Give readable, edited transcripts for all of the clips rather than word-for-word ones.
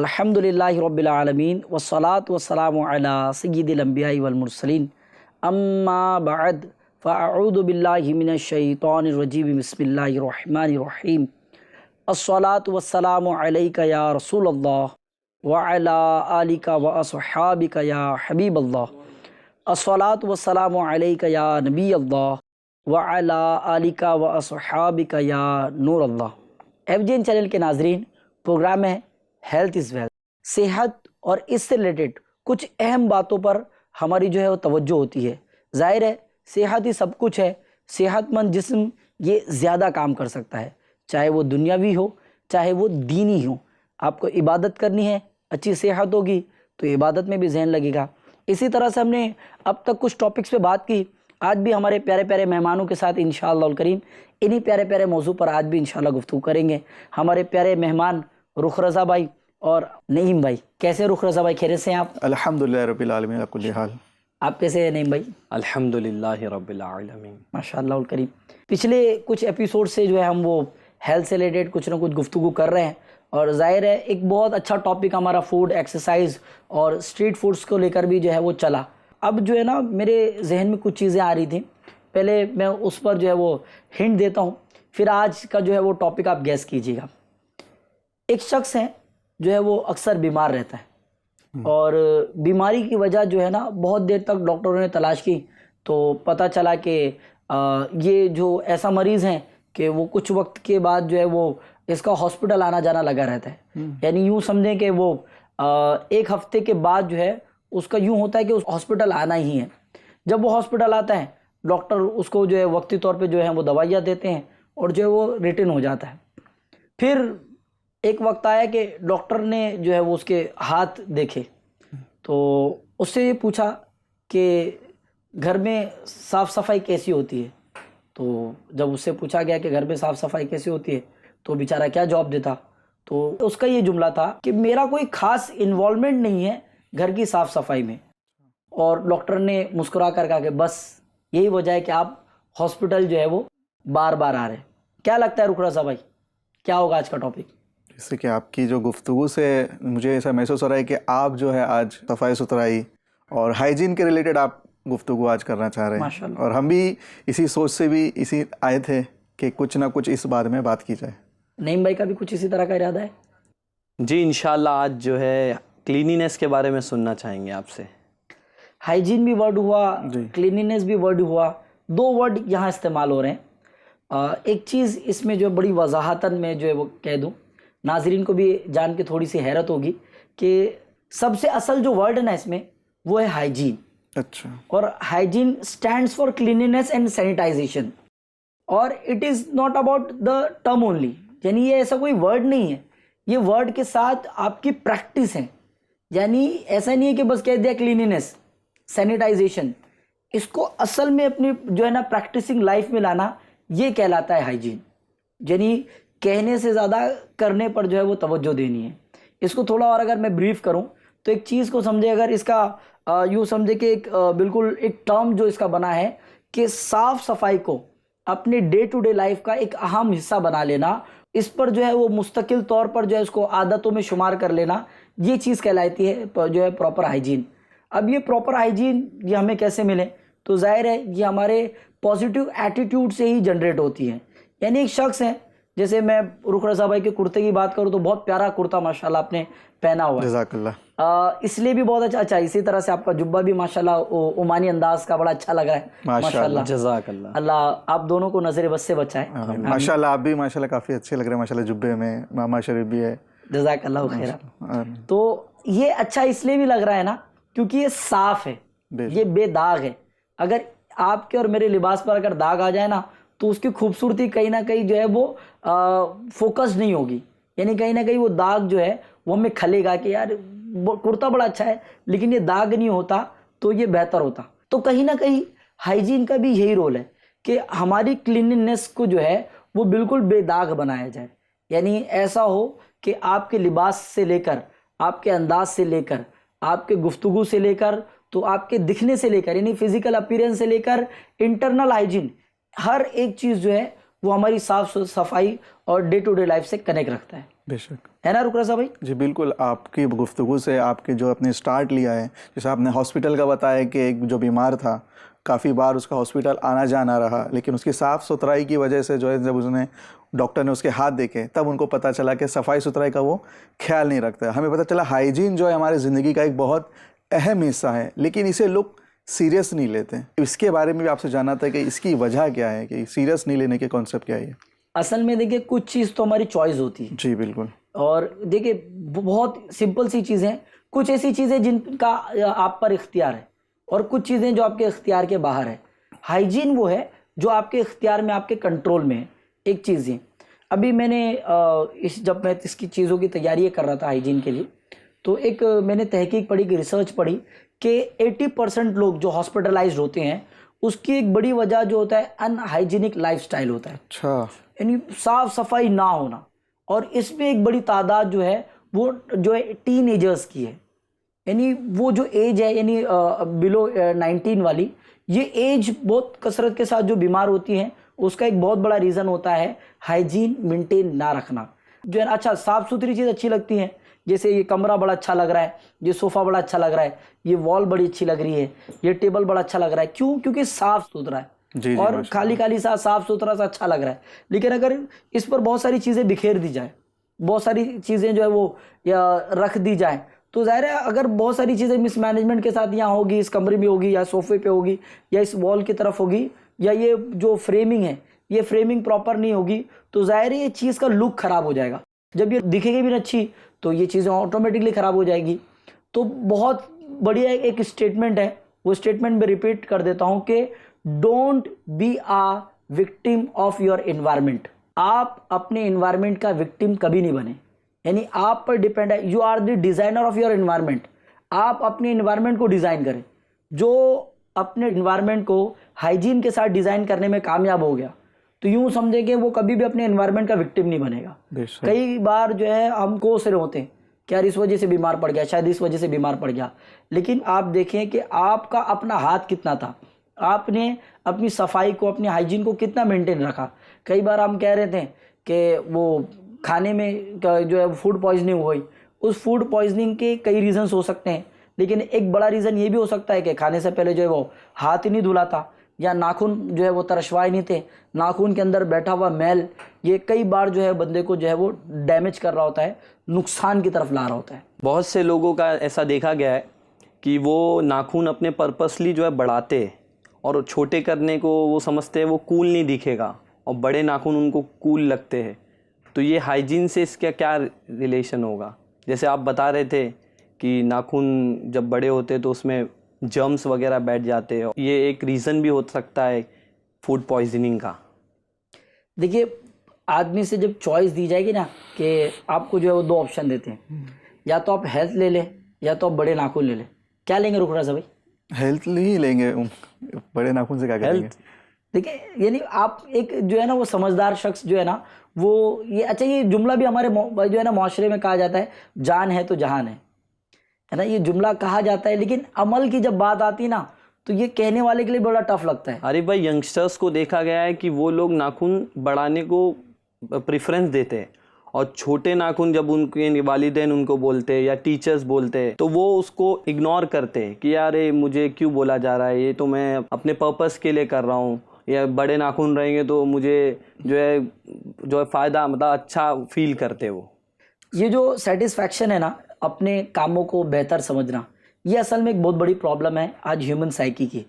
अल्हम्दुलिल्लाहि रब्बिल आलमीन वस्सलातु वस्सलामु अला सय्यिदिल अंबियाइ वल मुरसलीन अम्मा बअद फ़अऊज़ु बिल्लाहि मिनश शैतानिर रजीम बिस्मिल्लाहिर रहमानिर रहीम अस्सलातु वस्सलामु अलैका या रसूलल्लाह व अला आलिका व अस्हाबिका या हबीबल्लाह अस्सलातु वस्सलामु अलैका या नबीयल्लाह व अला आलिका व अस्हाबिका या नूरल्लाह। एफजीएन चैनल के नाजरीन, प्रोग्राम है हेल्थ इज़ वेल्थ। सेहत और इससे रिलेटेड कुछ अहम बातों पर हमारी जो है वो तवज्जो होती है। जाहिर है सेहत ही सब कुछ है। सेहतमंद जिस्म ये ज़्यादा काम कर सकता है, चाहे वो दुनियावी हो चाहे वो दीनी हो। आपको इबादत करनी है, अच्छी सेहत होगी तो इबादत में भी जहन लगेगा। इसी तरह से हमने अब तक कुछ टॉपिक्स पे बात की। आज भी हमारे प्यारे प्यारे मेहमानों के साथ इंशाअल्लाह करीम इन्हीं प्यारे प्यारे मौजू पर आज भी इंशाअल्लाह गुफ्तगू करेंगे। हमारे प्यारे मेहमान रुख रज़ा भाई और नईम भाई। कैसे रुख रज़ा भाई, खैरियत से हैं आप? अल्हम्दुलिल्लाह रब्बिल आलमीन अला कुल्ली हाल। आप कैसे हैं नईम भाई? अल्हम्दुलिल्लाह रब्बिल आलमीन माशाअल्लाह करीम। पिछले कुछ एपिसोड से जो है हम वो हेल्थ से रिलेटेड कुछ ना कुछ गुफ्तगू कर रहे हैं और जाहिर है एक बहुत अच्छा टॉपिक हमारा फूड, एक्सरसाइज और स्ट्रीट फूड्स को लेकर भी जो है वो चला। अब जो है ना मेरे जहन में कुछ चीज़ें आ रही थी, पहले मैं उस पर जो है वो हिंट देता हूँ, फिर आज का जो है वो टॉपिक आप गैस कीजिएगा। एक शख्स है जो है वो अक्सर बीमार रहता है और बीमारी की वजह जो है ना बहुत देर तक डॉक्टरों ने तलाश की तो पता चला कि ये जो ऐसा मरीज़ है कि वो कुछ वक्त के बाद जो है वो इसका हॉस्पिटल आना जाना लगा रहता है। यानी यूँ समझें कि वो एक हफ्ते के बाद जो है उसका यूँ होता है कि उस हॉस्पिटल आना ही है। जब वो हॉस्पिटल आता है डॉक्टर उसको जो है वक्ती तौर पे जो है वो दवाइयाँ देते हैं और जो है वो रिटर्न हो जाता है। फिर एक वक्त आया कि डॉक्टर ने जो है वो उसके हाथ देखे तो उससे ये पूछा कि घर में साफ़ सफाई कैसी होती है। तो जब उससे पूछा गया कि घर में साफ़ सफाई कैसी होती है तो बेचारा क्या जवाब देता, तो उसका ये जुमला था कि मेरा कोई ख़ास इन्वॉल्वमेंट नहीं है घर की साफ़ सफाई में। और डॉक्टर ने मुस्कुरा कर कहा कि बस यही वजह है कि आप हॉस्पिटल जो है वो बार बार आ रहे हैं। क्या लगता है रुख रज़ा भाई, क्या होगा आज का टॉपिक? जैसे कि आपकी जो गुफ्तगू से मुझे ऐसा महसूस हो रहा है कि आप जो है आज सफाई सुथराई और हाइजीन के रिलेटेड आप गुफ्तगू आज करना चाह रहे हैं। माशाल्लाह। और हम भी इसी सोच से भी इसी आए थे कि कुछ ना कुछ इस बारे में बात की जाए। नईम भाई का भी कुछ इसी तरह का इरादा है? जी इंशाल्लाह आज जो है क्लीनिनेस के बारे में सुनना चाहेंगे आपसे। हाइजीन भी वर्ड हुआ, जी। क्लीनिनेस भी वर्ड हुआ, दो वर्ड यहाँ इस्तेमाल हो रहे हैं। एक चीज़ इसमें जो बड़ी वजाहतन में जो है वो कह दूँ, नाजरीन को भी जान के थोड़ी सी हैरत होगी कि सबसे असल जो वर्ड है ना इसमें वो है हाइजीन। अच्छा। और hygiene stands for cleanliness and sanitization और it is not about the term only. यानी ये ऐसा कोई वर्ड नहीं है, ये वर्ड के साथ आपकी प्रैक्टिस है। यानी ऐसा नहीं है कि बस कह दिया क्लीनिनेस सैनिटाइजेशन, इसको असल में अपनी जो है ना प्रैक्टिसिंग लाइफ में लाना ये कहलाता है हाइजीन। यानी कहने से ज़्यादा करने पर जो है वो तवज्जो देनी है। इसको थोड़ा और अगर मैं ब्रीफ करूं तो एक चीज़ को समझे, अगर इसका यूँ समझे कि एक बिल्कुल एक टर्म जो इसका बना है कि साफ़ सफाई को अपने डे टू डे लाइफ का एक अहम हिस्सा बना लेना, इस पर जो है वो मुस्तकिल तौर पर जो है इसको आदतों में शुमार कर लेना, ये चीज़ कहलाती है जो है प्रॉपर हाइजीन। अब ये प्रॉपर हाइजीन ये हमें कैसे मिले, तो जाहिर है ये हमारे पॉजिटिव एटीट्यूड से ही जनरेट होती है। यानी एक शख्स है, जैसे मैं रुख रज़ा भाई के कुर्ते की बात करूँ तो बहुत प्यारा कुर्ता माशाल्लाह आपने पहना हुआ है, जज़ाकल्लाह। इसलिए भी बहुत अच्छा। इसी तरह से आपका जुब्बा भी माशाल्लाह ओमानी अंदाज का बड़ा अच्छा लग रहा है माशाल्लाह। जज़ाकल्लाह। अल्लाह आप दोनों को नजर बस से बचाए। माशाल्लाह आप भी माशाल्लाह काफ़ी अच्छे लग रहे हैं माशाल्लाह। जुब्बे में मामा शरीफ भी है, जज़ाकल्लाह खैरा। तो ये अच्छा इसलिए भी लग रहा है ना क्योंकि ये साफ है, ये बेदाग है। अगर आपके और मेरे लिबास पर अगर दाग आ जाए ना तो उसकी खूबसूरती कहीं ना कहीं जो है वो फोकस नहीं होगी। यानी कहीं ना कहीं वो दाग जो है वो हमें खलेगा कि यार कुर्ता बड़ा अच्छा है लेकिन ये दाग नहीं होता तो ये बेहतर होता। तो कहीं ना कहीं हाइजीन का भी यही रोल है कि हमारी क्लीनिनेस को जो है वो बिल्कुल बेदाग बनाया जाए। यानी ऐसा हो कि आपके लिबास से लेकर, आपके अंदाज से लेकर, आपके गुफ्तगू से लेकर, तो आपके दिखने से लेकर यानी फिजिकल अपीयरेंस से लेकर इंटरनल हाइजीन, हर एक चीज़ जो है वो हमारी साफ सफाई और डे टू डे लाइफ से कनेक्ट रखता बेशक है ना रुकरा साहब भाई? जी बिल्कुल। आपकी गुफ्तगू से आपके जो आपने स्टार्ट लिया है, जैसे आपने हॉस्पिटल का बताया कि एक जो बीमार था काफ़ी बार उसका हॉस्पिटल आना जाना रहा, लेकिन उसकी साफ़ सुथराई की वजह से जो है जब उसने डॉक्टर ने उसके हाथ देखे तब उनको पता चला कि सफाई सुथराई का वो ख्याल नहीं रखता। हमें पता चला हाइजीन जो है हमारी ज़िंदगी का एक बहुत अहम हिस्सा है, लेकिन इसे लोग सीरियस नहीं लेते। इसके बारे में भी आपसे जानना था कि इसकी वजह क्या है, कि सीरियस नहीं लेने के कॉन्सेप्ट क्या है? असल में देखिए कुछ चीज़ तो हमारी चॉइस होती है। जी बिल्कुल। और देखिए बहुत सिंपल सी चीज़ें, कुछ ऐसी चीज़ें जिनका आप पर इख्तियार है और कुछ चीज़ें जो आपके इख्तियार के बाहर है। हाइजीन वो है जो आपके इख्तियार में, आपके कंट्रोल में है। एक चीज़ है, अभी मैंने जब मैं इसकी चीज़ों की तैयारी कर रहा था हाइजीन के लिए, तो एक मैंने तहकीक पढ़ी कि रिसर्च पढ़ी कि 80% लोग जो हॉस्पिटलाइज्ड होते हैं उसकी एक बड़ी वजह जो होता है अनहाइजीनिक लाइफस्टाइल होता है। अच्छा। यानी साफ सफाई ना होना। और इसमें एक बड़ी तादाद जो है वो जो है टीनेजर्स की है। यानी वो जो एज है यानी बिलो 19 वाली, ये एज बहुत कसरत के साथ जो बीमार होती हैं उसका एक बहुत बड़ा रीज़न होता है हाइजीन मेंटेन ना रखना। जो है अच्छा साफ़ सुथरी चीज़ अच्छी लगती हैं, जैसे ये कमरा बड़ा अच्छा लग रहा है, ये सोफ़ा बड़ा अच्छा लग रहा है, ये वॉल बड़ी अच्छी लग रही है, ये टेबल बड़ा अच्छा लग रहा है। क्यों? क्योंकि साफ़ सुथरा है जी, और खाली खाली सा साफ़ सुथरा सा अच्छा लग रहा है। लेकिन अगर इस पर बहुत सारी चीज़ें बिखेर दी जाए, बहुत सारी चीज़ें जो है वो या रख दी जाए, तो ज़ाहिर है अगर बहुत सारी चीज़ें मिसमैनेजमेंट के साथ यहाँ होगी, इस कमरे में होगी या सोफ़े पे होगी या इस वॉल की तरफ होगी, या ये जो फ्रेमिंग है ये फ्रेमिंग प्रॉपर नहीं होगी, तो ज़ाहिर है ये चीज़ का लुक ख़राब हो जाएगा। जब ये दिखेगी भी अच्छी तो ये चीज़ें ऑटोमेटिकली ख़राब हो जाएगी। तो बहुत बढ़िया एक स्टेटमेंट है, वो स्टेटमेंट में रिपीट कर देता हूँ कि don't be a victim of your environment. आप अपने एनवायरनमेंट का विक्टिम कभी नहीं बने। यानी आप पर डिपेंड है, you are the designer of your environment. आप अपने एनवायरनमेंट को डिज़ाइन करें। जो अपने एनवायरनमेंट को हाइजीन के साथ डिज़ाइन करने में कामयाब हो गया तो यूँ समझें कि वो कभी भी अपने एनवायरनमेंट का विक्टिम नहीं बनेगा। कई बार जो है हम कोस रहे होते हैं कि यार इस वजह से बीमार पड़ गया, शायद इस वजह से बीमार पड़ गया, लेकिन आप देखें कि आपका अपना हाथ कितना था, आपने अपनी सफाई को, अपनी हाइजीन को कितना मेंटेन रखा। कई बार हम कह रहे थे कि वो खाने में जो है फूड पॉइजनिंग हुई, उस फूड पॉइजनिंग के कई रीजंस हो सकते हैं, लेकिन एक बड़ा रीज़न ये भी हो सकता है कि खाने से पहले जो है वो हाथ ही नहीं धुला था, या नाखून जो है वो तरशवाए नहीं थे, नाखून के अंदर बैठा हुआ मैल ये कई बार जो है बंदे को जो है वो डैमेज कर रहा होता है, नुकसान की तरफ ला रहा होता है। बहुत से लोगों का ऐसा देखा गया है कि वो नाखून अपने पर्पसली जो है बढ़ाते हैं और छोटे करने को वो समझते हैं वो कूल नहीं दिखेगा, और बड़े नाखून उनको कूल लगते हैं। तो ये हाइजीन से इसका क्या रिलेशन होगा? जैसे आप बता रहे थे कि नाखून जब बड़े होते तो उसमें जर्म्स वगैरह बैठ जाते हैं, ये एक रीज़न भी हो सकता है फूड पॉइजनिंग का। देखिए आदमी से जब चॉइस दी जाएगी ना कि आपको जो है वो दो ऑप्शन देते हैं, या तो आप हेल्थ ले लें या तो आप बड़े नाखून ले लें, क्या लेंगे रुकरा साहब भाई? हेल्थ ही लेंगे, बड़े नाखून से क्या करेंगे? देखिए यानी आप एक जो है ना वो समझदार शख्स जो है ना वो ये अच्छा ये जुमला भी हमारे जो है ना माशरे में कहा जाता है, जान है तो जहान है ना, ये जुमला कहा जाता है, लेकिन अमल की जब बात आती ना तो ये कहने वाले के लिए बड़ा टफ लगता है। अरे भाई यंगस्टर्स को देखा गया है कि वो लोग नाखून बढ़ाने को प्रेफरेंस देते हैं, और छोटे नाखून जब उनके वालिदैन उनको बोलते हैं या टीचर्स बोलते हैं तो वो उसको इग्नोर करते हैं कि यार मुझे क्यों बोला जा रहा है, ये तो मैं अपने पर्पस के लिए कर रहा हूँ, या बड़े नाखून रहेंगे तो मुझे जो है फ़ायदा मतलब अच्छा फील करते वो। ये जो सेटिस्फैक्शन है ना अपने कामों को बेहतर समझना, ये असल में एक बहुत बड़ी प्रॉब्लम है आज ह्यूमन साइकी की।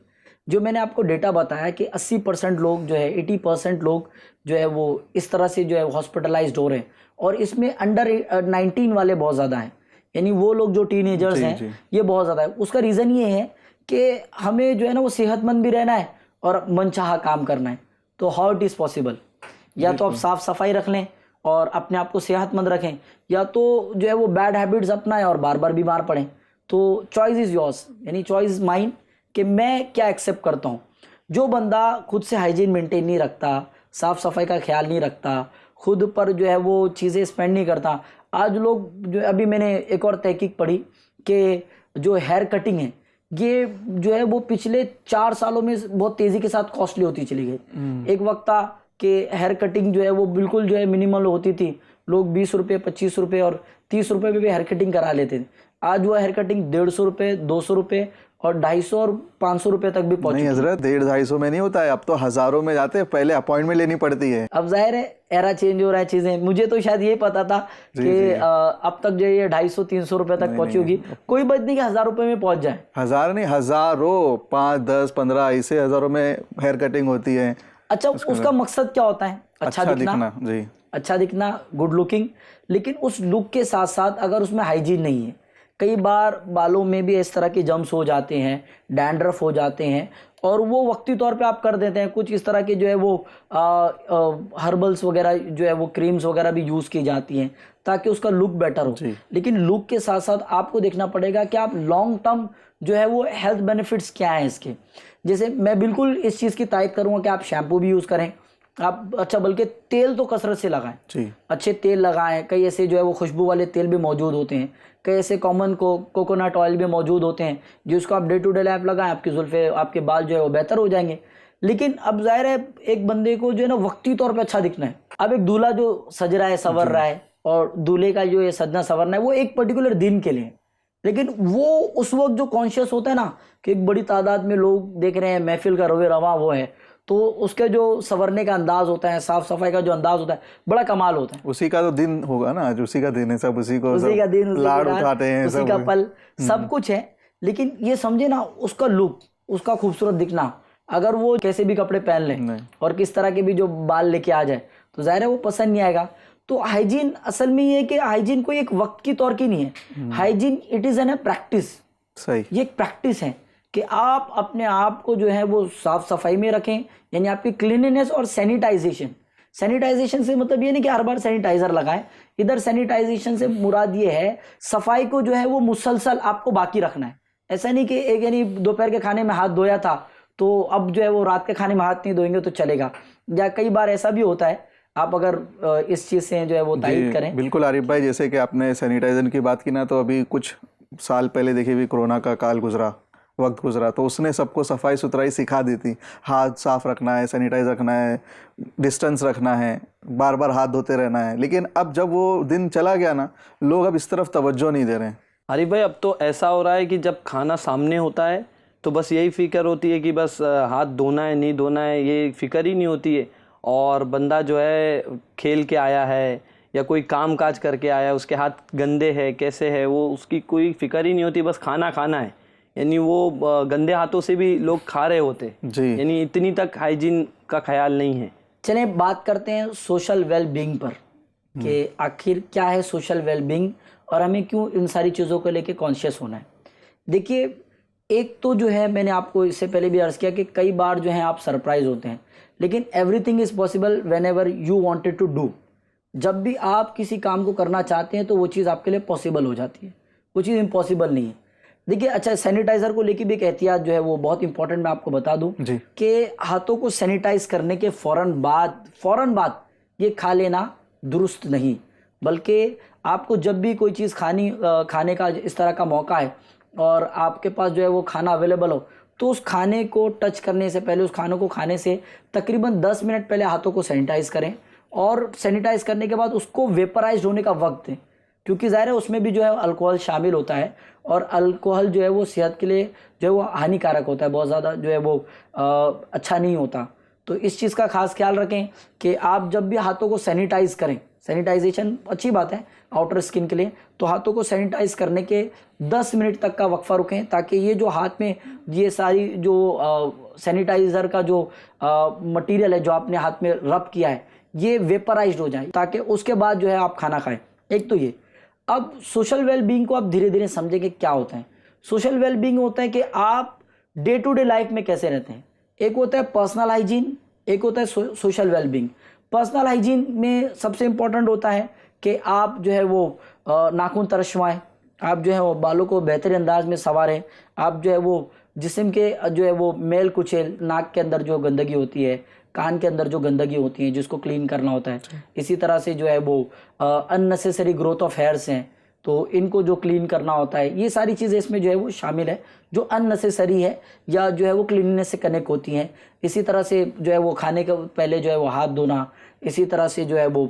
जो मैंने आपको डेटा बताया कि 80% लोग जो है 80% लोग जो है वो इस तरह से जो है हॉस्पिटलाइज्ड हो रहे हैं, और इसमें अंडर 19 वाले बहुत ज़्यादा हैं, यानी वो लोग जो टीनेजर्स हैं ये बहुत ज़्यादा है। उसका रीज़न ये है कि हमें जो है ना वो सेहतमंद भी रहना है और मनचाहा काम करना है। तो हाउ इट इज़ पॉसिबल? या तो आप साफ़ सफाई रख लें और अपने आप को सेहतमंद रखें, या तो जो है वो बैड हैबिट्स अपनाएं और बार बार बीमार पड़ें। तो चॉइस इज़ योर्स, यानी चॉइस माइन कि मैं क्या एक्सेप्ट करता हूँ। जो बंदा खुद से हाइजीन मेंटेन नहीं रखता, साफ़ सफाई का ख्याल नहीं रखता, खुद पर जो है वो चीज़ें स्पेंड नहीं करता। आज लोग जो अभी मैंने एक और तहकीक पढ़ी कि जो हेयर कटिंग है ये जो है वो पिछले 4 सालों में बहुत तेज़ी के साथ कॉस्टली होती चली गई। एक वक्त था कि हेयर कटिंग जो है वो बिल्कुल जो है मिनिमल होती थी, लोग 20 रुपये 25 रुपये और 30 रुपये में भी हेयर कटिंग करा लेते थे। आज वो हेयर कटिंग 150 रुपये 200 रुपये और 250 और 500 रुपये तक भी पहुंच नहीं चुकी है। हजरत, 150-250 में नहीं होता है, अब तो हजारों में जाते हैं, पहले अपॉइंटमेंट लेनी पड़ती है। अब जाहिर है एरा चेंज हो रहा है चीजें। मुझे तो शायद ये पता था कि अब तक जो ये 250-300 रुपये तक पहुंची होगी, कोई बात नहीं कि 1000 रुपये में पहुंच जाए। हजार नहीं, हजारों, 5, 10, 15 ऐसे हजारों में हेयर कटिंग होती है। अच्छा, उसका मकसद क्या होता है? अच्छा दिखना जी, अच्छा दिखना, गुड लुकिंग। लेकिन उस लुक के साथ साथ अगर उसमें हाइजीन नहीं है, कई बार बालों में भी इस तरह के जम्स हो जाते हैं, डैंड्रफ हो जाते हैं, और वो वक्ती तौर पे आप कर देते हैं। कुछ इस तरह के जो है वो हर्बल्स वगैरह जो है वो क्रीम्स वगैरह भी यूज़ की जाती हैं ताकि उसका लुक बेटर हो। लेकिन लुक के साथ साथ आपको देखना पड़ेगा कि आप लॉन्ग टर्म जो है वो हेल्थ बेनिफिट्स क्या हैं इसके। जैसे मैं बिल्कुल इस चीज़ की तायद करूँगा कि आप शैम्पू भी यूज़ करें, आप अच्छा बल्कि तेल तो कसरत से लगाएं, अच्छे तेल लगाएं। कई ऐसे जो है वो खुशबू वाले तेल भी मौजूद होते हैं, कई ऐसे कॉमन कोकोनट ऑयल भी मौजूद होते हैं जिसको आप डे टू डे लाइफ लगाएं, आपकी जुल्फे आपके बाल जो है वो बेहतर हो जाएंगे। लेकिन अब जाहिर है एक बंदे को जो है ना वक्ती तौर पे अच्छा दिखना है। अब एक दूल्हा जो सज रहा है संवर रहा है, और दूल्हे का जो ये सजना संवरना है वो एक पर्टिकुलर दिन के लिए, लेकिन वो उस वक्त जो कॉन्शियस होता है ना कि एक बड़ी तादाद में लोग देख रहे हैं, महफिल का रवे रवा वो है, तो उसके जो संवरने का अंदाज होता है, साफ सफाई का जो अंदाज होता है, बड़ा कमाल होता है। उसी का तो दिन होगा ना, आज उसी का दिन है, सब उसी को उसी का दिन, लाड उठाते हैं, उसी का पल, सब कुछ है। लेकिन ये समझे ना उसका लुक, उसका खूबसूरत दिखना, अगर वो कैसे भी कपड़े पहन ले और किस तरह के भी जो बाल लेके आ जाए तो जाहिर है वो पसंद नहीं आएगा। तो हाइजीन असल में ये है कि हाइजीन कोई एक वक्त की तौर की नहीं है, hygiene it is an a practice. सही, ये एक प्रैक्टिस है कि आप अपने आप को जो है वो साफ सफाई में रखें, यानी आपकी क्लीनिनेस और सैनिटाइजेशन। सैनिटाइजेशन से मतलब ये नहीं कि हर बार सैनिटाइजर लगाएं, इधर सैनिटाइजेशन से मुराद ये है सफाई को जो है वो मुसलसल आपको बाकी रखना है। ऐसा नहीं कि एक यानी दोपहर के खाने में हाथ धोया था तो अब जो है वो रात के खाने में हाथ नहीं धोएंगे तो चलेगा, या कई बार ऐसा भी होता है। आप अगर इस चीज़ से जो है वो तायद करें। बिल्कुल आरिफ भाई, जैसे कि आपने सैनिटाइजर की बात की ना, तो अभी कुछ साल पहले देखिए भी कोरोना का काल गुजरा, वक्त गुजरा, तो उसने सबको सफाई सुथराई सिखा दी थी। हाथ साफ रखना है, सैनिटाइज रखना है, डिस्टेंस रखना है, बार बार हाथ धोते रहना है। लेकिन अब जब वो दिन चला गया ना, लोग अब इस तरफ तवज्जो नहीं दे रहे हैं। अरे भाई, अब तो ऐसा हो रहा है कि जब खाना सामने होता है तो बस यही फिक्र होती है कि बस हाथ धोना है नहीं धोना है, ये फिक्र ही नहीं होती है। और बंदा जो है खेल के आया है या कोई काम काज करके आया है, उसके हाथ गंदे है कैसे है वो उसकी कोई फिक्र ही नहीं होती, बस खाना खाना है। यानी वो गंदे हाथों से भी लोग खा रहे होते जी, यानी इतनी तक हाइजीन का ख्याल नहीं है। चलें बात करते हैं सोशल वेलबींग पर कि आखिर क्या है सोशल वेलबींग और हमें क्यों इन सारी चीज़ों को लेके कॉन्शियस होना है। देखिए, एक तो जो है मैंने आपको इससे पहले भी अर्ज़ किया कि कई बार जो है आप सरप्राइज होते हैं, लेकिन everything is possible whenever you wanted to do. जब भी आप किसी काम को करना चाहते हैं तो वो चीज़ आपके लिए पॉसिबल हो जाती है, वो चीज़ इम्पॉसिबल नहीं है। देखिए, अच्छा सैनिटाइज़र को लेके भी एक एहतियात जो है वो बहुत इंपॉर्टेंट मैं आपको बता दूं कि हाथों को सैनिटाइज करने के फ़ौरन बाद ये खा लेना दुरुस्त नहीं, बल्कि आपको जब भी कोई चीज़ खाने का इस तरह का मौका है और आपके पास जो है वो खाना अवेलेबल हो, तो उस खाने को टच करने से पहले, उस खाने को खाने से तकरीबन 10 मिनट पहले हाथों को सैनिटाइज़ करें, और सैनिटाइज़ करने के बाद उसको वेपराइज होने का वक्त दें, क्योंकि ज़ाहिर है उसमें भी जो है अल्कोहल शामिल होता है, और अल्कोहल जो है वो सेहत के लिए जो है वो हानिकारक होता है, बहुत ज़्यादा जो है वो अच्छा नहीं होता। तो इस चीज़ का खास ख्याल रखें कि आप जब भी हाथों को सैनिटाइज़ करें, सैनिटाइजेशन अच्छी बात है आउटर स्किन के लिए, तो हाथों को सैनिटाइज करने के 10 मिनट तक का वक्फा रुकें, ताकि ये जो हाथ में ये सारी जो सैनिटाइज़र का जो मटेरियल है जो आपने हाथ में रब किया है ये वेपराइज्ड हो जाए, ताकि उसके बाद जो है आप खाना खाएं। एक तो ये। अब सोशल वेलबींग को आप धीरे धीरे समझेंगे क्या होता है। सोशल वेलबींग होता है कि आप डे टू डे लाइफ में कैसे रहते हैं। एक होता है पर्सनल हाइजीन, एक होता है सोशल वेलबींग। पर्सनल हाइजीन में सबसे इम्पोर्टेंट होता है कि आप जो है वो नाखून तरशवाएं, आप जो है वो बालों को बेहतरीन अंदाज में संवारें, आप जो है वो जिस्म के जो है वो मेल कुचेल, नाक के अंदर जो गंदगी होती है, कान के अंदर जो गंदगी होती है जिसको क्लीन करना होता है। इसी तरह से जो है वो अननेसेसरी ग्रोथ ऑफ हेयर्स हैं, तो इनको जो क्लीन करना होता है, ये सारी चीज़ें इसमें जो है वो शामिल है जो अननेसेसरी है या जो है वो क्लीननेस से कनेक्ट होती हैं। इसी तरह से जो है वो खाने के पहले जो है वो हाथ धोना, इसी तरह से जो है वो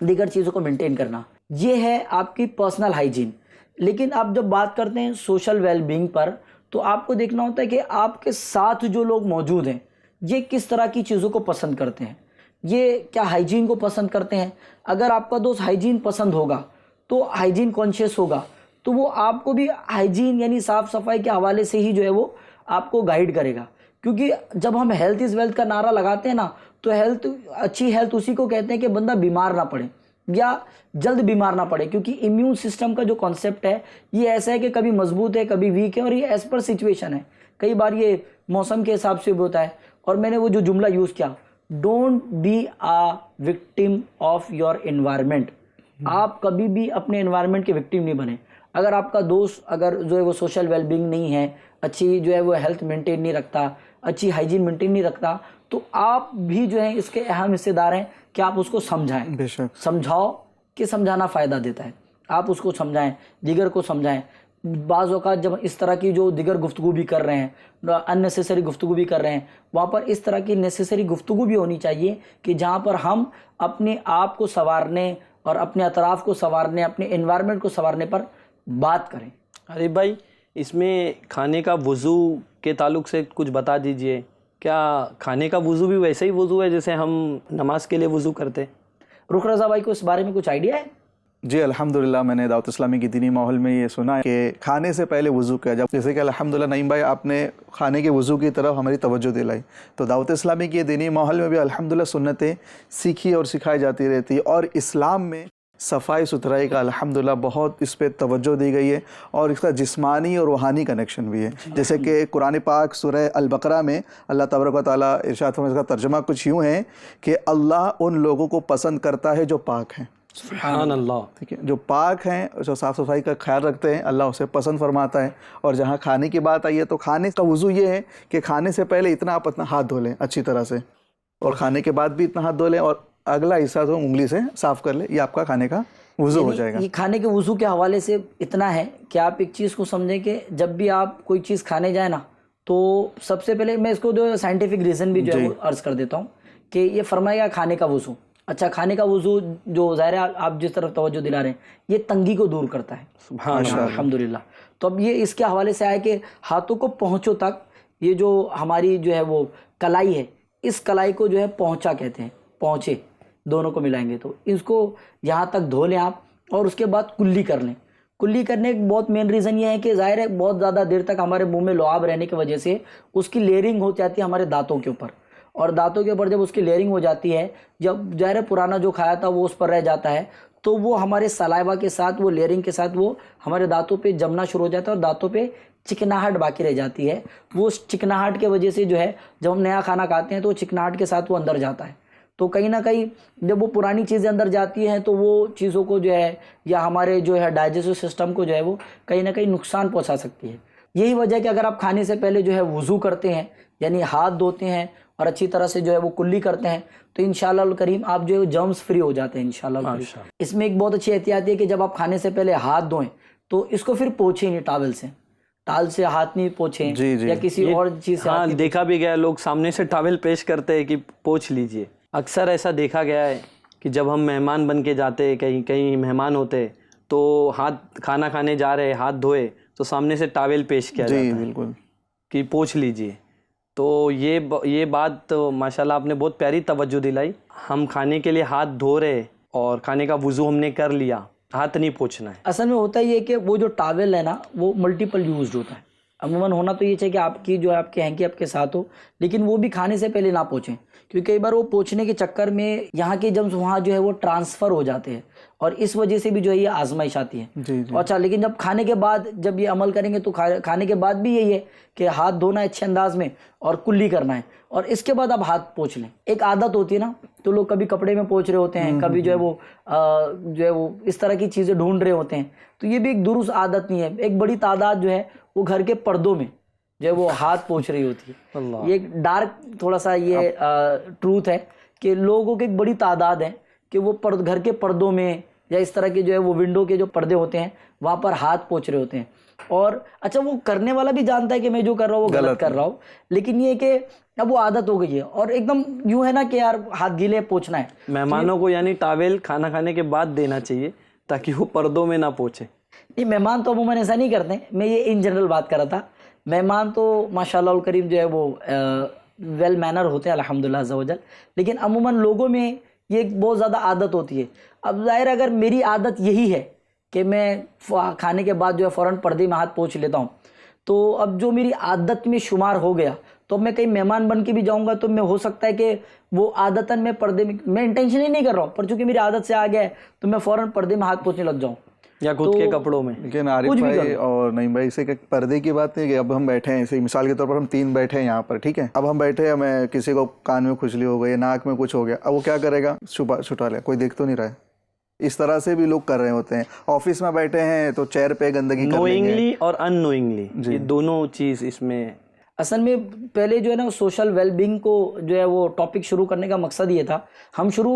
दीगर चीज़ों को मेंटेन करना, ये है आपकी पर्सनल हाइजीन। लेकिन आप जब बात करते हैं सोशल वेलबींग पर, तो आपको देखना होता है कि आपके साथ जो लोग मौजूद हैं ये किस तरह की चीज़ों को पसंद करते हैं, ये क्या हाइजीन को पसंद करते हैं। अगर आपका दोस्त हाइजीन पसंद होगा तो हाइजीन कॉन्शियस होगा, तो वो आपको भी हाइजीन यानी साफ़ सफाई के हवाले से ही जो है वो आपको गाइड करेगा। क्योंकि जब हम हेल्थ इज़ वेल्थ का नारा लगाते हैं ना, तो अच्छी हेल्थ उसी को कहते हैं कि बंदा बीमार ना पड़े या जल्द बीमार ना पड़े। क्योंकि इम्यून सिस्टम का जो कॉन्सेप्ट है ये ऐसा है कि कभी मजबूत है कभी वीक है, और ये एज पर सिचुएशन है। कई बार ये मौसम के हिसाब से भी होता है। और मैंने वो जो जुमला यूज़ किया, don't be a victim of your environment, आप कभी भी अपने एनवायरनमेंट के विक्टिम नहीं बने। अगर आपका दोस्त अगर जो है वो सोशल वेलबींग नहीं है, अच्छी जो है वो हेल्थ मेंटेन नहीं रखता, अच्छी हाइजीन मेंटेन नहीं रखता, तो आप भी जो है इसके अहम हिस्सेदार हैं कि आप उसको समझाएं। बेशक समझाओ कि समझाना फ़ायदा देता है, आप उसको समझाएं, दिगर को समझाएं। बाज़ औक़ात जब इस तरह की जो दिगर गुफ्तगू भी कर रहे हैं, अननेसेसरी गुफ्तगू भी कर रहे हैं, वहाँ पर इस तरह की नेसेसरी गुफ्तगू भी होनी चाहिए कि जहाँ पर हम अपने आप को संवारने और अपने अतराफ़ को संवारने, अपने एनवायरनमेंट को संवारने पर बात करें। अरे भाई, इसमें खाने का वज़ू के ताल्लुक से कुछ बता दीजिए। क्या खाने का वज़ू भी वैसे ही वज़ू है जैसे हम नमाज के लिए वज़ू करते? रुख रज़ा भाई को इस बारे में कुछ आइडिया है? जी अल्हम्दुलिल्लाह, मैंने दावत इस्लामी की दीनी माहौल में ये सुना है कि खाने से पहले वज़ू किया जाए। जैसे कि अल्हम्दुलिल्लाह नईम भाई आपने खाने के वज़ू की तरफ हमारी तवज्जो दिलाई, तो दावत इस्लामी की दीनी माहौल में भी अल्हम्दुलिल्लाह सुन्नतें सीखी और सिखाई जाती रहती है। और इस्लाम में सफाई सुथराई का अल्हम्दुलिल्लाह बहुत इस पर तवज्जो दी गई है और इसका जिस्मानी और रूहानी कनेक्शन भी है। जैसे कि कुरान पाक सूरह अल बकरा में अल्लाह तबारक व तआला इरशाद फरमाता है, इसका तर्जुमा कुछ यूँ है कि अल्लाह उन लोगों को पसंद करता है जो पाक हैं। सुभान अल्लाह। ठीक है, जो पाक हैं, जो साफ़ सफाई का ख्याल रखते हैं, अल्लाह उसे पसंद फरमाता है। और जहाँ खाने की बात आई है, तो खाने का वज़ू ये है कि खाने से पहले इतना आप अपना हाथ धो लें अच्छी तरह से, और खाने के बाद भी इतना हाथ धो लें, और अगला हिस्सा तो उंगली से साफ़ कर ले, ये आपका खाने का वज़ू हो जाएगा। ये खाने के वज़ू के हवाले से इतना है कि आप एक चीज़ को समझें कि जब भी आप कोई चीज़ खाने जाए ना, तो सबसे पहले मैं इसको जो साइंटिफिक रीज़न भी जो है वो अर्ज़ कर देता हूँ कि ये फरमाएगा खाने का वज़ू। अच्छा, खाने का वज़ू जो ज़ाहिर है आप जिस तरफ तवज्जो दिला रहे हैं, ये तंगी को दूर करता है। सुभान अल्लाह। अल्हम्दुलिल्लाह। तो अब ये इसके हवाले से आया कि हाथों को पहुँचो तक, ये जो हमारी जो है वो कलाई है, इस कलाई को जो है पहुँचा कहते हैं, पहुँचे दोनों को मिलाएंगे तो इसको यहाँ तक धो लें आप, और उसके बाद कुल्ली कर लें। कुल्ली करने का बहुत मेन रीज़न ये है कि ज़ाहिर है बहुत ज़्यादा देर तक हमारे मुंह में लुआब रहने की वजह से उसकी लेयरिंग हो जाती है हमारे दांतों के ऊपर, और दांतों के ऊपर जब उसकी लेयरिंग हो जाती है, जब ज़ाहिर है पुराना जो खाया था वो उस पर रह जाता है, तो वो हमारे सलाइवा के साथ, वो लेयरिंग के साथ वो हमारे दांतों पे जमना शुरू हो जाता है और दांतों पे चिकनाहट बाकी रह जाती है। वो उस चिकनाहट के वजह से जो है जब हम नया खाना खाते हैं तो चिकनाहट के साथ वो अंदर जाता है। तो कहीं ना कहीं जब वो पुरानी चीज़ें अंदर जाती हैं तो वो चीज़ों को जो है या हमारे जो है डाइजेस्टिव सिस्टम को जो है वो कहीं ना कहीं नुकसान पहुंचा सकती है। यही वजह है कि अगर आप खाने से पहले जो है वज़ू करते हैं, यानी हाथ धोते हैं और अच्छी तरह से जो है वो कुल्ली करते हैं, तो इंशाअल्लाह करीम आप जो है जर्म्स फ्री हो जाते हैं इंशाअल्लाह। इसमें एक बहुत अच्छी एहतियात है कि जब आप खाने से पहले हाथ धोएं तो इसको फिर पोछें नहीं, टावल से हाथ नहीं पोछें या किसी और चीज़ से। हाँ, देखा भी गया, लोग सामने से टॉवल पेश करते हैं कि पोछ लीजिए। अक्सर ऐसा देखा गया है कि जब हम मेहमान बन के जाते, कहीं मेहमान होते, तो हाथ खाना खाने जा रहे, हाथ धोए तो सामने से टॉवल पेश किया जाता है, बिल्कुल, कि पोछ लीजिए। तो ये बात तो माशाल्लाह आपने बहुत प्यारी तवज्जो दिलाई। हम खाने के लिए हाथ धो रहे और खाने का वज़ू हमने कर लिया, हाथ नहीं पोछना है। असल में होता ये है कि वो जो टॉवल है ना वो मल्टीपल यूज्ड होता है। अमूमन होना तो ये चाहिए कि आपकी जो है आपके हैंकी आपके साथ हो, लेकिन वो भी खाने से पहले ना पोछें, क्योंकि कई बार वो पोछने के चक्कर में यहाँ के जर्म्स वहाँ जो है वो ट्रांसफ़र हो जाते हैं और इस वजह से भी जो है ये आजमाइश आती है। जी। अच्छा, लेकिन जब खाने के बाद जब ये अमल करेंगे तो खाने के बाद भी यही है कि हाथ धोना है अच्छे अंदाज में और कुल्ली करना है, और इसके बाद आप हाथ पोंछ लें। एक आदत होती है ना, तो लोग कभी कपड़े में पोंछ रहे होते हैं, कभी जो है वो इस तरह की चीज़ें ढूंढ रहे होते हैं, तो ये भी एक दुरुस्त आदत नहीं है। एक बड़ी तादाद जो है वो घर के पर्दों में जो है वो हाथ पोंछ रही होती है। ये एक डार्क थोड़ा सा ये ट्रूथ है कि लोगों की एक बड़ी तादाद है कि वो घर के पर्दों में या इस तरह के जो है वो विंडो के जो पर्दे होते हैं वहाँ पर हाथ पोंछ रहे होते हैं। और अच्छा, वो करने वाला भी जानता है कि मैं जो कर रहा हूँ वो गलत कर रहा हूँ, लेकिन ये कि अब वो आदत हो गई है और एकदम यूं है ना कि यार हाथ गीले पोंछना है। मेहमानों को यानी टॉवेल खाना खाने के बाद देना चाहिए ताकि वो पर्दों में ना पोंछे। नहीं, मेहमान तो अमूमन ऐसा नहीं करते, मैं ये इन जनरल बात कर रहा था। मेहमान तो माशाल्लाह अल करीम जो है वो वेल मैनर होते हैं अल्हम्दुलिल्लाह अज़्ज़ा वजल, लेकिन अमूमन लोगों में ये एक बहुत ज़्यादा आदत होती है। अब ज़ाहिर अगर मेरी आदत यही है कि मैं खाने के बाद जो है फ़ौरन पर्दे में हाथ पोंछ लेता हूँ, तो अब जो मेरी आदत में शुमार हो गया, तो मैं कहीं मेहमान बन के भी जाऊँगा तो मैं हो सकता है कि वो आदतन में पर्दे में, मैं इंटेंशन ही नहीं कर रहा हूँ, पर चूंकि मेरी आदत से आ गया है तो मैं फ़ौरन पर्दे में हाथ पोंछने लग जाऊँ या खुद के कपड़ों में। लेकिन आरिफ भाई और नहीं भाई, इसे पर्दे की बात नहीं कि अब हम बैठे हैं, इसे मिसाल के तौर पर हम 3 बैठे हैं यहाँ पर, ठीक है, अब हम बैठे हैं, हमें किसी को कान में खुजली हो गई, नाक में कुछ हो गया, अब वो क्या करेगा, छुपा ले, कोई देख तो नहीं रहा है। इस तरह से भी लोग कर रहे होते हैं। ऑफिस में बैठे हैं तो चेयर पे गंदगी कर लेंगे। नोइंगली और अननोइंगली, ये दोनों चीज़ इसमें। असल में पहले जो है ना सोशल वेलबींग को जो है वो टॉपिक शुरू करने का मकसद ये था, हम शुरू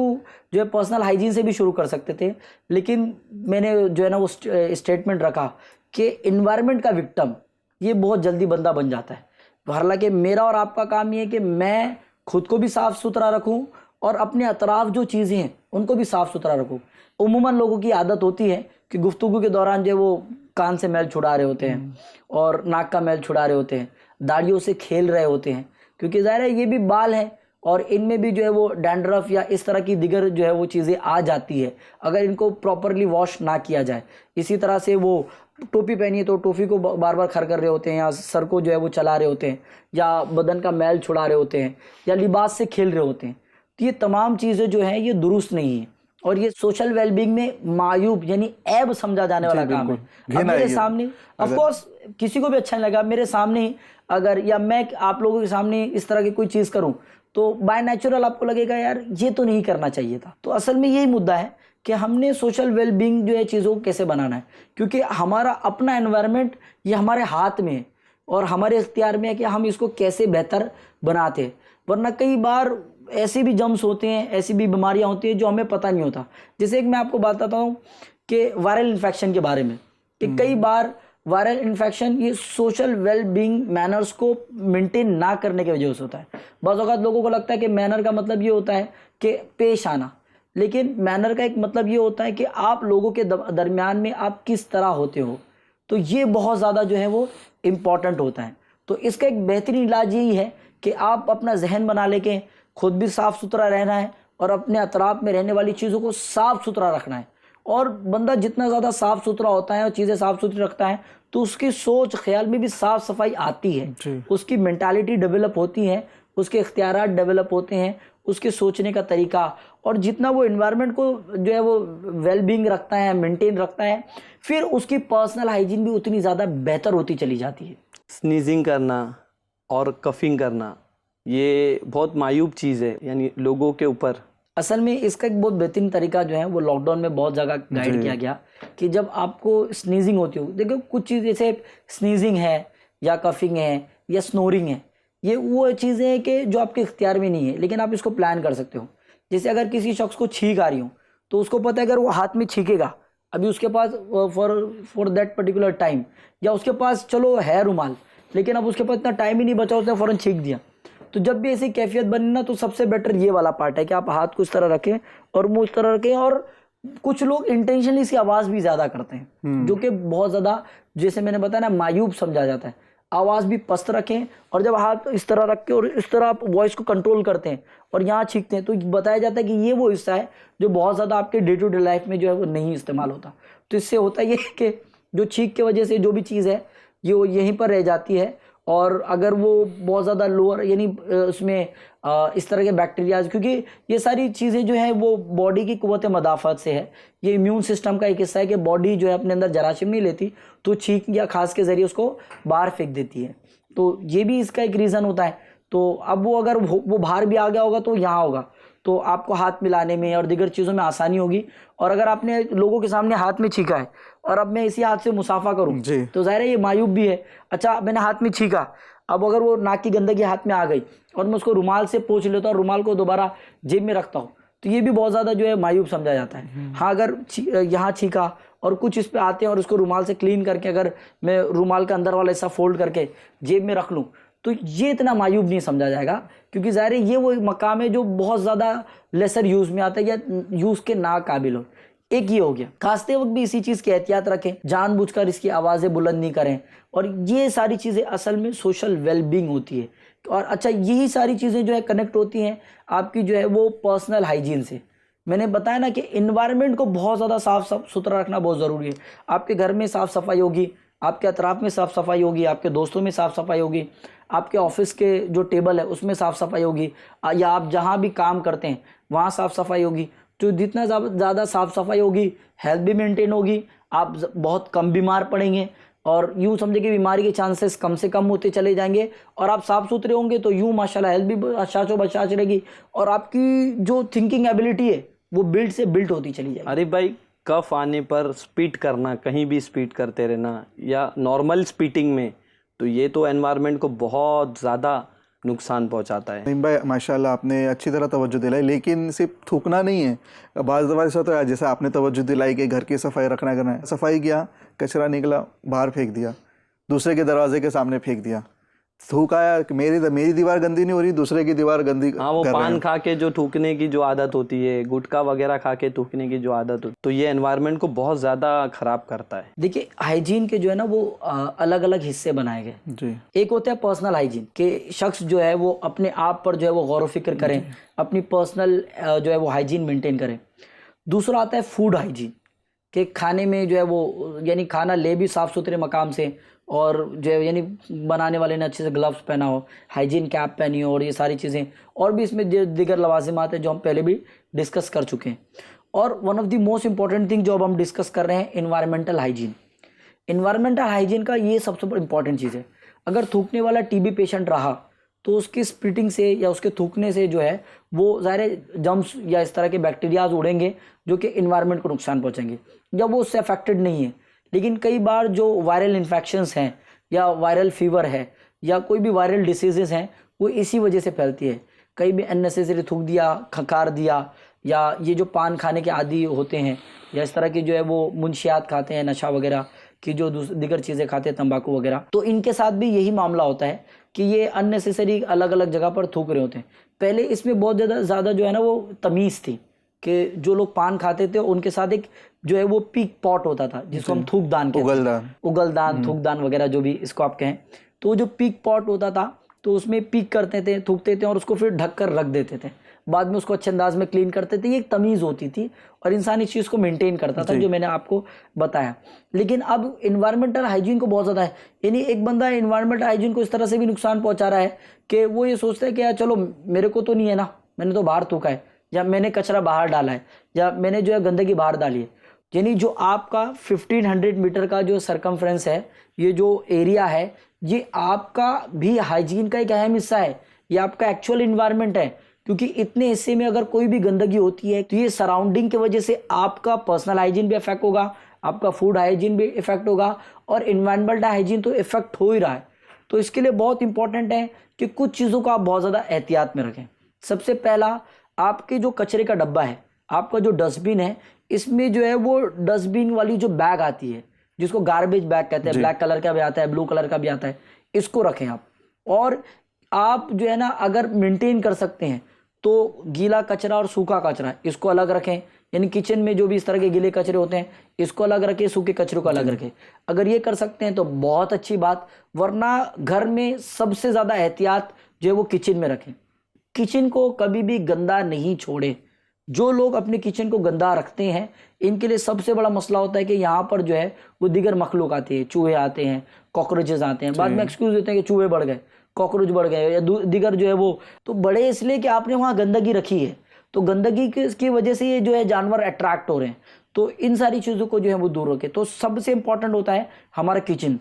जो है पर्सनल हाइजीन से भी शुरू कर सकते थे, लेकिन मैंने जो है ना वो स्टेटमेंट रखा कि इन्वायरमेंट का विक्टिम ये बहुत जल्दी बंदा बन जाता है। हालांकि मेरा और आपका काम ये है कि मैं खुद को भी साफ़ सुथरा रखूँ और अपने अतराफ जो चीज़ें हैं उनको भी साफ़ सुथरा रखूँ। उमूमन लोगों की आदत होती है कि गुफ्तगू के दौरान जो है वो कान से मैल छुड़ा रहे होते हैं और नाक का मैल छुड़ा रहे होते हैं, दाढ़ियों से खेल रहे होते हैं, क्योंकि ज़ाहिर है ये भी बाल हैं और इनमें भी जो है वो डैंड्रफ या इस तरह की दिगर जो है वो चीज़ें आ जाती है अगर इनको प्रॉपरली वॉश ना किया जाए। इसी तरह से वो टोपी पहनी है तो टोपी को बार बार खर कर रहे होते हैं, या सर को जो है वो चला रहे होते हैं, या बदन का मैल छुड़ा रहे होते हैं, या लिबास से खेल रहे होते हैं। तो ये तमाम चीज़ें जो हैं ये दुरुस्त नहीं है और ये सोशल वेलबींग में मायूब यानी ऐब समझा जाने वाला काम है। अब मेरे सामने ऑफ कोर्स किसी को भी अच्छा नहीं लगा, मेरे सामने अगर या मैं आप लोगों के सामने इस तरह की कोई चीज़ करूं तो बाय नेचुरल आपको लगेगा यार ये तो नहीं करना चाहिए था। तो असल में यही मुद्दा है कि हमने सोशल वेलबींग जो है चीज़ों को कैसे बनाना है, क्योंकि हमारा अपना एनवायरनमेंट ये हमारे हाथ में है और हमारे इख्तियार में है कि हम इसको कैसे बेहतर बनाते हैं। वरना कई बार ऐसे भी जम्स होते हैं, ऐसी भी बीमारियां होती हैं जो हमें पता नहीं होता। जैसे एक मैं आपको बताता हूँ कि वायरल इन्फेक्शन के बारे में, कि कई बार वायरल इन्फेक्शन ये सोशल वेलबींग मैनर्स को मेंटेन ना करने की वजह से होता है। बाज़ औक़ात लोगों को लगता है कि मैनर का मतलब ये होता है कि पेश आना, लेकिन मैनर का एक मतलब ये होता है कि आप लोगों के दरमियान में आप किस तरह होते हो। तो ये बहुत ज़्यादा जो है वो इम्पॉर्टेंट होता है। तो इसका एक बेहतरीन इलाज यही है कि आप अपना जहन बना लेके खुद भी साफ़ सुथरा रहना है और अपने अतराफ में रहने वाली चीज़ों को साफ़ सुथरा रखना है। और बंदा जितना ज़्यादा साफ़ सुथरा होता है और चीज़ें साफ़ सुथरी रखता है तो उसकी सोच ख्याल में भी साफ़ सफाई आती है, उसकी मेंटालिटी डेवलप होती है, उसके इख्तियारात डेवलप होते हैं, उसके सोचने का तरीका, और जितना वो इन्वायरमेंट को जो है वो वेलबींग रखता है, मेंटेन रखता है, फिर उसकी पर्सनल हाइजीन भी उतनी ज़्यादा बेहतर होती चली जाती है। स्नीजिंग करना और कफिंग करना ये बहुत मायूब चीज़ है यानी लोगों के ऊपर। असल में इसका एक बहुत बेहतरीन तरीका जो है वो लॉकडाउन में बहुत जगह गाइड किया गया कि जब आपको स्नीजिंग होती हो, देखो कुछ चीज़ जैसे स्नीजिंग है या कफिंग है या स्नोरिंग है, ये वो चीज़ें हैं कि जो आपके इख्तियार में नहीं है, लेकिन आप इसको प्लान कर सकते हो। जैसे अगर किसी शख्स को छींक आ रही हो तो उसको पता है अगर वो हाथ में छींकेगा, अभी उसके पास फॉर दैट पर्टिकुलर टाइम, या उसके पास चलो है रुमाल लेकिन अब उसके पास इतना टाइम ही नहीं बचा, उसने फ़ौरन छींक दिया। तो जब भी ऐसी कैफियत बनी ना तो सबसे बेटर ये वाला पार्ट है कि आप हाथ को इस तरह रखें और मुंह इस तरह रखें। और कुछ लोग इंटेंशनली इसकी आवाज़ भी ज़्यादा करते हैं जो कि बहुत ज़्यादा, जैसे मैंने बताया ना, मायूब समझा जाता है। आवाज़ भी पस्त रखें और जब हाथ इस तरह रख के और इस तरह आप वॉइस को कंट्रोल करते हैं और यहाँ छींकते हैं तो बताया जाता है कि ये वो हिस्सा है जो बहुत ज़्यादा आपके डे टू डे लाइफ में जो है वो नहीं इस्तेमाल होता। तो इससे होता ये कि जो छींक की वजह से जो भी चीज़ है ये वो यहीं पर रह जाती है, और अगर वो बहुत ज़्यादा लोअर यानी उसमें इस तरह के बैक्टीरियाज, क्योंकि ये सारी चीज़ें जो हैं वो बॉडी की कुव्वत मदाफ़त से है, ये इम्यून सिस्टम का एक हिस्सा है कि बॉडी जो है अपने अंदर जरासीम नहीं लेती तो छींक या खांस के ज़रिए उसको बाहर फेंक देती है। तो ये भी इसका एक रीज़न होता है। तो अब वो अगर वो बाहर भी आ गया होगा तो यहाँ होगा तो आपको हाथ मिलाने में और दीगर चीज़ों में आसानी होगी। और अगर आपने लोगों के सामने हाथ में छींका है और अब मैं इसी हाथ से मुसाफा करूं तो ज़ाहिर है ये मायूब भी है। अच्छा, मैंने हाथ में छींका, अब अगर वो नाक की गंदगी हाथ में आ गई और मैं उसको रुमाल से पोंछ लेता हूँ और रुमाल को दोबारा जेब में रखता हूँ तो ये भी बहुत ज़्यादा जो है मायूब समझा जाता है। हाँ, अगर यहाँ छींका और कुछ इस पे आते हैं और उसको रुमाल से क्लीन करके अगर मैं रुमाल का अंदर वाला हिस्सा फोल्ड करके जेब में रख लूँ तो ये इतना मायूब नहीं समझा जाएगा, क्योंकि ज़ाहिर है ये वो मकाम है जो बहुत ज़्यादा लेसर यूज़ में आता है या यूज़ के ना काबिल हो। एक ये हो गया। खांसते वक्त भी इसी चीज़ की एहतियात रखें, जानबूझकर इसकी आवाज़ें बुलंद नहीं करें, और ये सारी चीज़ें असल में सोशल वेलबींग होती है। और अच्छा, यही सारी चीज़ें जो है कनेक्ट होती हैं आपकी जो है वो पर्सनल हाइजीन से। मैंने बताया ना कि इन्वायरमेंट को बहुत ज़्यादा साफ सुथरा रखना बहुत ज़रूरी है। आपके घर में साफ़ सफाई होगी, आपके अतराफ़ में साफ़ सफाई होगी, आपके दोस्तों में साफ़ सफाई होगी, आपके ऑफिस के जो टेबल है उसमें साफ़ सफाई होगी, या आप जहाँ भी काम करते हैं वहाँ साफ़ सफाई होगी। तो जितना ज़्यादा साफ़ सफाई होगी, हेल्थ भी मेंटेन होगी, आप बहुत कम बीमार पड़ेंगे, और यूँ समझे कि बीमारी के चांसेस कम से कम होते चले जाएंगे। और आप साफ़ सुथरे होंगे तो यूँ माशाल्लाह हेल्थ भी अच्छा रहेगी, और आपकी जो थिंकिंग एबिलिटी है वो बिल्ड होती चली जाएगी। अरे भाई, कफ आने पर स्पीड करना, कहीं भी स्पीड करते रहना या नॉर्मल स्पीटिंग में, तो ये तो एनवायरनमेंट को बहुत ज़्यादा नुकसान पहुंचाता है। नईम भाई माशाल्लाह आपने अच्छी तरह तवज्जो दिलाई, लेकिन सिर्फ थूकना नहीं है। बाज़ दफ़ा ऐसा तो है जैसे आपने तवज्जो दिलाई कि घर की सफाई रखना करना है, सफाई किया, कचरा निकला, बाहर फेंक दिया, दूसरे के दरवाजे के सामने फेंक दिया, थूकाया, मेरी दीवार गंदी नहीं हो रही, दूसरे की दीवार गंदी हाँ, वो कर रहे पान हैं। खा के जो थूकने की जो आदत होती है, गुटखा वगैरह खा के थूकने की जो आदत होती है, तो ये एनवायरनमेंट को बहुत ज़्यादा ख़राब करता है। देखिए, हाइजीन के जो है ना वो अलग अलग हिस्से बनाए गए। जी, एक होता है पर्सनल हाइजीन, के शख्स जो है वो अपने आप पर जो है वो गौर व फिक्र करें, अपनी पर्सनल जो है वो हाइजीन मेंटेन करें। दूसरा आता है फूड हाइजीन, कि खाने में जो है वो यानी खाना ले भी साफ़ सुथरे मकाम से, और जो है यानी बनाने वाले ने अच्छे से ग्लव्स पहना हो, हाइजीन कैप पहनी हो, और ये सारी चीज़ें, और भी इसमें दिगर लवाजिमात हैं जो हम पहले भी डिस्कस कर चुके हैं। और one of the most important thing जो अब हम डिस्कस कर रहे हैं, इन्वायरमेंटल हाइजीन। इन्वायरमेंटल हाइजीन का ये सबसे बड़ी इंपॉर्टेंट चीज़ है। अगर थूकने वाला टीबी पेशेंट रहा तो उसकी स्पिटिंग से या उसके थूकने से जो है वो ज़ाहिर जम्स या इस तरह के बैक्टीरियाज उड़ेंगे जो कि इन्वायरमेंट को नुकसान पहुंचेंगे, या वो उससे अफेक्टेड नहीं है। लेकिन कई बार जो वायरल इन्फेक्शंस हैं या वायरल फीवर है या कोई भी वायरल डिसीजेस हैं वो इसी वजह से फैलती है। कहीं भी अननेसेसरी थूक दिया, खकार दिया, या ये जो पान खाने के आदी होते हैं या इस तरह की जो है वो मुंशियात खाते हैं, नशा वगैरह की जो दिगर चीज़ें खाते हैं, तंबाकू वगैरह, तो इनके साथ भी यही मामला होता है कि ये अननेसेसरी अलग अलग जगह पर थूक रहे होते हैं। पहले इसमें बहुत ज़्यादा जो है ना वो तमीज़ थी कि जो लोग पान खाते थे उनके साथ एक जो है वो पीक पॉट होता था जिसको हम थूकदान कहते हैं, उगलदान, थूकदान वगैरह जो भी इसको आप कहें। तो वो जो पीक पॉट होता था तो उसमें पीक करते थे, थूकते थे और उसको फिर ढक कर रख देते थे, बाद में उसको अच्छे अंदाज में क्लीन करते थे। ये एक तमीज़ होती थी और इंसान इस चीज़ को मेंटेन करता था जो मैंने आपको बताया। लेकिन अब इन्वायरमेंटल हाइजीन को बहुत ज़्यादा है, यानी एक बंदा इन्वायरमेंटल हाइजीन को इस तरह से भी नुकसान पहुंचा रहा है कि वो ये सोचता है कि यार चलो मेरे को तो नहीं है ना, मैंने तो बाहर थूका है, या मैंने कचरा बाहर डाला है, या मैंने जो है गंदगी बाहर डाली है। यानी जो आपका 1500 मीटर का जो सरकमफ्रेंस है, ये जो एरिया है, ये आपका भी हाइजीन का एक अहम हिस्सा है, ये आपका एक्चुअल इन्वायरमेंट है। क्योंकि इतने हिस्से में अगर कोई भी गंदगी होती है तो ये सराउंडिंग की वजह से आपका पर्सनल हाइजीन भी इफेक्ट होगा, आपका फूड हाइजीन भी इफेक्ट होगा, और इन्वायरमेंटल हाइजीन तो इफेक्ट हो ही रहा है। तो इसके लिए बहुत इंपॉर्टेंट है कि कुछ चीज़ों को आप बहुत ज़्यादा एहतियात में रखें। सबसे पहला, आपके जो कचरे का डब्बा है, आपका जो डस्टबिन है, इसमें जो है वो डस्टबिन वाली जो बैग आती है जिसको गार्बेज बैग कहते हैं, ब्लैक कलर का भी आता है, ब्लू कलर का भी आता है, इसको रखें आप। और आप जो है ना अगर मेंटेन कर सकते हैं तो गीला कचरा और सूखा कचरा इसको अलग रखें, यानी किचन में जो भी इस तरह के गीले कचरे होते हैं इसको अलग रखें, सूखे कचरे को अलग रखें। अगर ये कर सकते हैं तो बहुत अच्छी बात, वरना घर में सबसे ज़्यादा एहतियात जो है वो किचन में रखें। किचन को कभी भी गंदा नहीं छोड़े। जो लोग अपने किचन को गंदा रखते हैं इनके लिए सबसे बड़ा मसला होता है कि यहाँ पर जो है वो दिगर मखलूक आती है, चूहे आते हैं, कॉकरोचेस आते हैं, बाद में एक्सक्यूज देते हैं कि चूहे बढ़ गए, कॉकरोच बढ़ गए, या दिगर जो है वो तो बड़े इसलिए कि आपने वहाँ गंदगी रखी है, तो गंदगी की वजह से ये जो है जानवर अट्रैक्ट हो रहे हैं। तो इन सारी चीज़ों को जो है वो दूर रखें। तो सबसे इंपॉर्टेंट होता है हमारा किचन,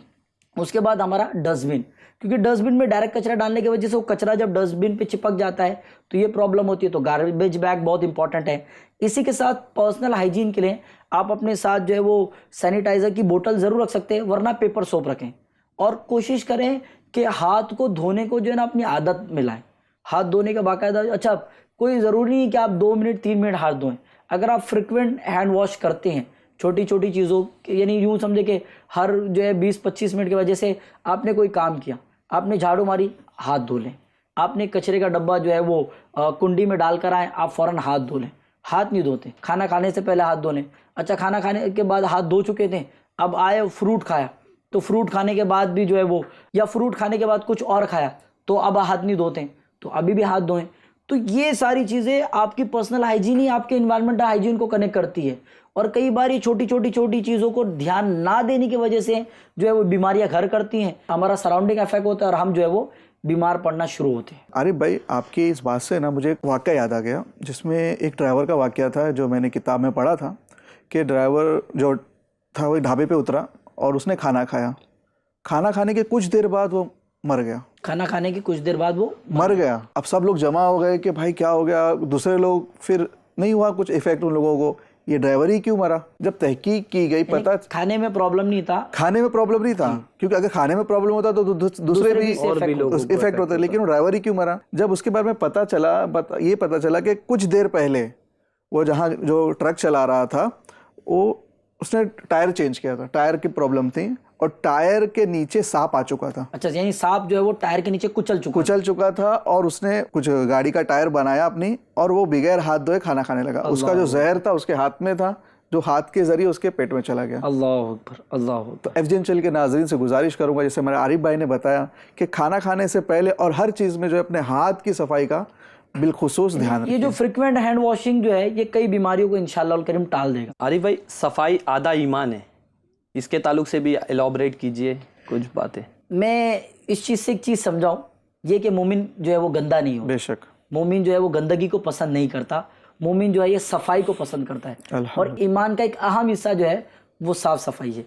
उसके बाद हमारा डस्टबिन, क्योंकि डस्टबिन में डायरेक्ट कचरा डालने की वजह से वो कचरा जब डस्टबिन पे चिपक जाता है तो ये प्रॉब्लम होती है। तो गार्बेज बैग बहुत इंपॉर्टेंट है। इसी के साथ पर्सनल हाइजीन के लिए आप अपने साथ जो है वो सैनिटाइज़र की बोतल ज़रूर रख सकते हैं, वरना पेपर सोप रखें। और कोशिश करें कि हाथ को धोने को जो है ना अपनी आदत में लाएं। हाथ धोने का बाकायदा, अच्छा कोई ज़रूरी नहीं कि आप 2 मिनट 3 मिनट हाथ धोएं। अगर आप फ्रिक्वेंट हैंड वॉश करते हैं छोटी छोटी चीज़ों, यानी यूँ समझे कि हर जो है 20-25 मिनट के वजह से आपने कोई काम किया, आपने झाड़ू मारी, हाथ धो लें। आपने कचरे का डब्बा जो है वो कुंडी में डाल कर आए, आप फ़ौरन हाथ धो लें। हाथ नहीं धोते, खाना खाने से पहले हाथ धो लें। अच्छा, खाना खाने के बाद हाथ धो चुके थे, अब आए फ्रूट खाया, तो फ्रूट खाने के बाद भी जो है वो, या फ्रूट खाने के बाद कुछ और खाया तो अब हाथ नहीं धोते, तो अभी भी हाथ धोएं। तो ये सारी चीज़ें आपकी पर्सनल हाइजीन ही आपके इन्वायरमेंटल हाइजीन को कनेक्ट करती है। और कई बार ये छोटी छोटी चीज़ों को ध्यान ना देने की वजह से जो है वो बीमारियां घर करती हैं, हमारा सराउंडिंग इफेक्ट होता है और हम जो है वो बीमार पड़ना शुरू होते हैं। आरिफ भाई, आपकी इस बात से ना मुझे एक वाक़या याद आ गया, जिसमें एक ड्राइवर का वाक़या था जो मैंने किताब में पढ़ा था कि ड्राइवर जो था वो ढाबे पे उतरा और उसने खाना खाया। खाना खाने के कुछ देर बाद वो मर गया। खाना खाने की कुछ देर बाद वो मर गया। अब सब लोग जमा हो गए कि भाई क्या हो गया। दूसरे लोग, फिर नहीं हुआ कुछ इफेक्ट उन लोगों को, ये ड्राइवर ही क्यों मरा। जब तहकीक की गई पता खाने में प्रॉब्लम नहीं था, खाने में प्रॉब्लम नहीं था, क्योंकि अगर खाने में प्रॉब्लम होता तो दूसरे भी इफेक्ट होते, लेकिन वो ड्राइवर ही क्यों मरा। जब उसके बारे में पता चला, ये पता चला कि कुछ देर पहले वो जहाँ जो ट्रक चला रहा था वो उसने टायर चेंज किया था, टायर की प्रॉब्लम थी और टायर के नीचे सांप आ चुका था। अच्छा, यानी सांप जो है वो टायर के नीचे कुचल चुका था और उसने कुछ गाड़ी का टायर बनाया अपनी और वो बगैर हाथ धोए खाना खाने लगा। उसका जो जहर था उसके हाथ में था, जो हाथ के जरिए उसके पेट में चला गया। अल्लाह अकबर, अल्लाह अकबर। तो एफजेन चैनल के नाजरीन से गुजारिश करूंगा, जैसे हमारे आरिफ भाई ने बताया कि खाना खाने से पहले और हर चीज़ में जो है अपने हाथ की सफाई का बिलखुसूस ध्यान रखें। ये जो फ्रिक्वेंट हैंड वॉशिंग जो है ये कई बीमारियों को इंशाअल्लाह करीम टाल देगा। आरिफ भाई, सफाई आधा ईमान है, इसके ताल्लुक से भी एलॉबरेट कीजिए कुछ बातें। मैं इस चीज़ से एक चीज़ समझाऊं, ये कि मोमिन जो है वो गंदा नहीं हो। बेशक मोमिन जो है वो गंदगी को पसंद नहीं करता, मोमिन जो है ये सफाई को पसंद करता है। और ईमान का एक अहम हिस्सा जो है वो साफ़ सफाई है।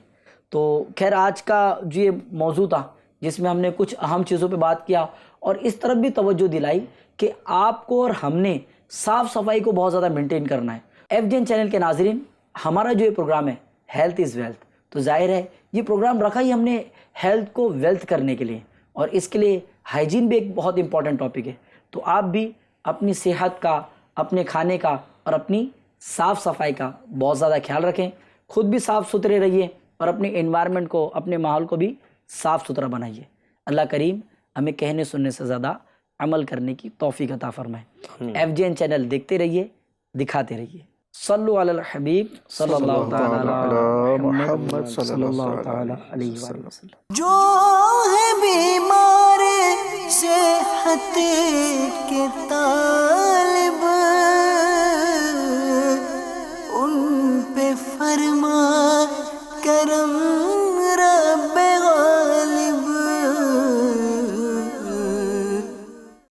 तो खैर, आज का जो ये मौजू था जिसमें हमने कुछ अहम चीज़ों पे बात किया और इस तरफ भी तवज्जो दिलाई कि आपको और हमने साफ़ सफाई को बहुत ज़्यादा मेंटेन करना है। एफजेन चैनल के नाजरीन, हमारा जो ये प्रोग्राम है हेल्थ इज़ वेल्थ, तो जाहिर है ये प्रोग्राम रखा ही हमने हेल्थ को वेल्थ करने के लिए, और इसके लिए हाइजीन भी एक बहुत इंपॉर्टेंट टॉपिक है। तो आप भी अपनी सेहत का, अपने खाने का और अपनी साफ़ सफाई का बहुत ज़्यादा ख्याल रखें। खुद भी साफ़ सुथरे रहिए और अपने एनवायरनमेंट को, अपने माहौल को भी साफ़ सुथरा बनाइए। अल्लाह करीम हमें कहने सुनने से ज़्यादा अमल करने की तौफीक अता फरमाए। एफजेन चैनल देखते रहिए, दिखाते रहिए। सल्लु अलल हबीब सल्लल्लाहु तआला अला मुहम्मद सल्लल्लाहु तआला अलैहि वसल्लम। जो है बीमार सेहत के तालिब, उन पे फरमा करम